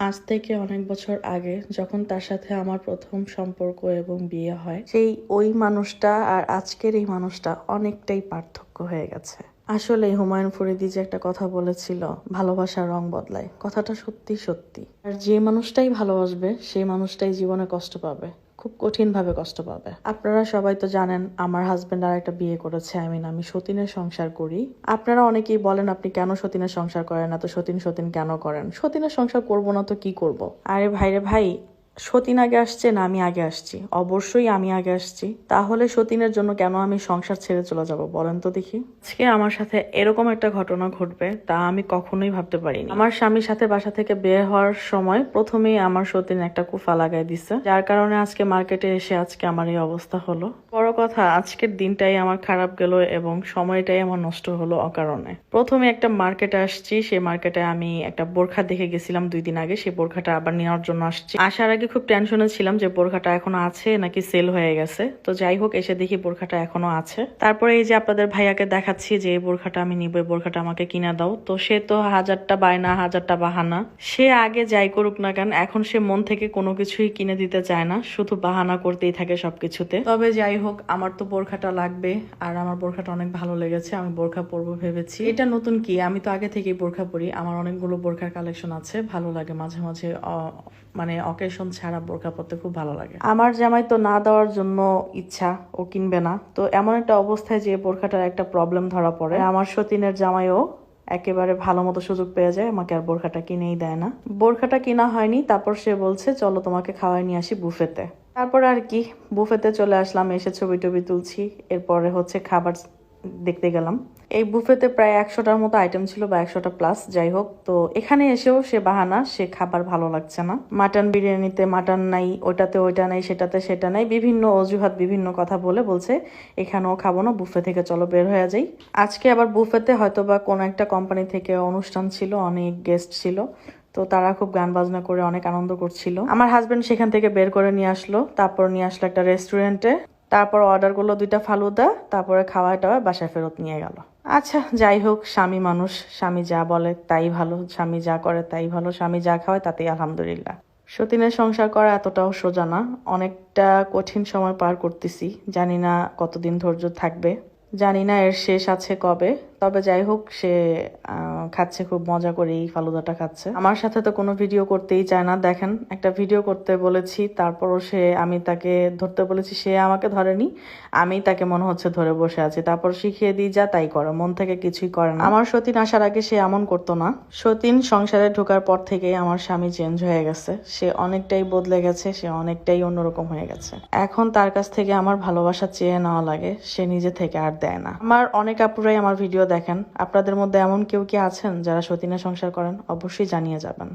আজ থেকে অনেক বছর আগে যখন তার সাথে আমার প্রথম সম্পর্ক এবং বিয়ে হয়, সেই ওই মানুষটা আর আজকের এই মানুষটা অনেকটাই পার্থক্য হয়ে গেছে। আসলে হুমায়ুন ফরিদি যে একটা কথা বলেছিল, ভালোবাসার রং বদলায়, কথাটা সত্যি সত্যি। আর যে মানুষটাই ভালোবাসবে সেই মানুষটাই জীবনে কষ্ট পাবে, খুব কঠিন ভাবে কষ্ট পাবে। আপনারা সবাই তো জানেন আমার হাজবেন্ড আর একটা বিয়ে করেছে, আমি সতীনের সংসার করি। আপনারা অনেকেই বলেন আপনি কেন সতীনের সংসার করেন না, তো সতীন সতীন কেন করেন? সতীনের সংসার করব না তো কি করব? আরে ভাইরে ভাই, সতীন আগে আসছে না আমি আগে আসছি? অবশ্যই আমি আগে আসছি। তাহলে সতীনের জন্য কেন আমি সংসার ছেড়ে চলে যাব বলেন তো দেখি? আজকে আমার সাথে এরকম একটা ঘটনা ঘটবে তা আমি কখনোই ভাবতে পারিনি। আমার স্বামীর সাথে বাসা থেকে বের হওয়ার সময় প্রথমেই আমার সতীন একটা কুফা লাগাই দিছে, যার কারণে আজকে মার্কেটে এসে আজকে আমার এই অবস্থা হলো। বড় কথা, আজকের দিনটাই আমার খারাপ গেল এবং সময়টাই আমার নষ্ট হলো অকারণে। প্রথমে একটা মার্কেটে আসছি, সেই মার্কেটে আমি একটা বোরখা দেখে গেছিলাম 2 দিন আগে, সেই বোরখাটা আবার নেওয়ার জন্য আসছি। আসার আগে খুব টেনশনে ছিলাম যে বোরখাটা এখনো আছে নাকি সেল হয়ে গেছে। তো যাই হোক, এসে দেখি বোরখাটা এখনো আছে। তারপরে এই যে আপনাদের ভাইয়াকে দেখাচ্ছি যে এই বোরখাটা আমি নিব, এই বোরখাটা আমাকে কিনা দাও। তো সে তো হাজারটা বায়না, হাজারটা বাহানা। সে আগে যাই করুক না কেন, এখন সে মন থেকে কোনো কিছুই কিনে দিতে চায় না, শুধু বাহানা করতেই থাকে সবকিছুতে। তবে যাই হোক, আমার তো বোরখাটা লাগবে আর আমার বোরখাটা অনেক ভালো লেগেছে, আমি বোরখা পরবো ভেবেছি। এটা নতুন কি, আমি তো আগে থেকেই বোরখা পরি, আমার অনেকগুলো বোরখার কালেকশন আছে, ভালো লাগে মাঝে মাঝে মানে অকেশন ছাড়া বোরখা পরতে খুব ভালো লাগে। আমার জামাই তো না দেওয়ার জন্য ইচ্ছা, ও কিনবে না। তো এমন একটা অবস্থায় যে বোরখাটার একটা প্রবলেম ধরা পড়ে, আমার সতীনের জামাইও একেবারে ভালো মতো সুযোগ পেয়ে যায়, আমাকে আর বোরখাটা কিনেই দেয় না। বোরখাটা কিনা হয়নি, তারপর সে বলছে চলো তোমাকে খাওয়াই নিয়ে আসি বুফেতে। তারপর আর কি, বুফেতে চলে আসলাম, এসে ছবি টবি তুলছি, এরপরে হচ্ছে খাবার দেখতে গেলাম। এই বুফেতে প্রায় 100টার মতো আইটেম ছিল, বা 100টা প্লাস, যাই হোক। তো এখানে এসেও সে বাহানা, সে খাবার ভালো লাগছে না। মাটন বিরিয়ানিতে মাটন নাই, ওটাতে ওইটা নাই, সেটাতে সেটা নাই, বিভিন্ন অজুহাত বিভিন্ন কথা বলে বলছে এখানেও খাবো না, বুফে থেকে চলো বের হয়ে যাই। আজকে আবার বুফেতে হয়তো বা কোনো একটা কোম্পানি থেকে অনুষ্ঠান ছিল, অনেক গেস্ট ছিল, তো তারা খুব গান বাজনা করে অনেক আনন্দ করছিল। আমার হাজবেন্ড সেখান থেকে বের করে নিয়ে আসলো, তারপর নিয়ে আসলো একটা রেস্টুরেন্টে, তারপর অর্ডার করলো 2টা ফালুদা, তারপরে খাওয়া টাওয়া বাসায় ফেরত নিয়ে গেল। আচ্ছা যাই হোক, স্বামী মানুষ, স্বামী যা বলে তাই ভালো, স্বামী যা করে তাই ভালো, স্বামী যা খাওয়ায় তাতেই আলহামদুলিল্লাহ। সতীনের সংসার করা এতটাও সোজা না, অনেকটা কঠিন সময় পার করতেছি, জানি না কতদিন ধৈর্য থাকবে, জানি না এর শেষ আছে কবে। তবে যাই হোক, সে খাচ্ছে, খুব মজা করে এই ফালুদাটা খাচ্ছে। আমার সাথে তো কোনো ভিডিও করতেই চায় না। দেখেন, একটা ভিডিও করতে বলেছি, তারপরও আমি তাকে ধরতে বলেছি, সে আমাকে ধরেনি, আমি তাকে মনে হচ্ছে ধরে বসে আছি। তারপর শিখিয়ে দিই যা তাই করে, মন থেকে কিছুই করে না। আমার সতীন আসার আগে সে এমন করতো না। সতীন সংসারে ঢোকার পর থেকেই আমার স্বামী চেঞ্জ হয়ে গেছে, সে অনেকটাই বদলে গেছে, সে অনেকটাই অন্যরকম হয়ে গেছে। এখন তার কাছ থেকে আমার ভালোবাসা চেয়ে নেওয়া লাগে, সে নিজে থেকে আর দেয় না। আমার অনেক আপুরাই আমার ভিডিও দেখেন, আপনাদের মধ্যে এমন কেউ কি আছেন যারা সতীনের সংসার করেন? অবশ্যই জানিয়ে যাবেন।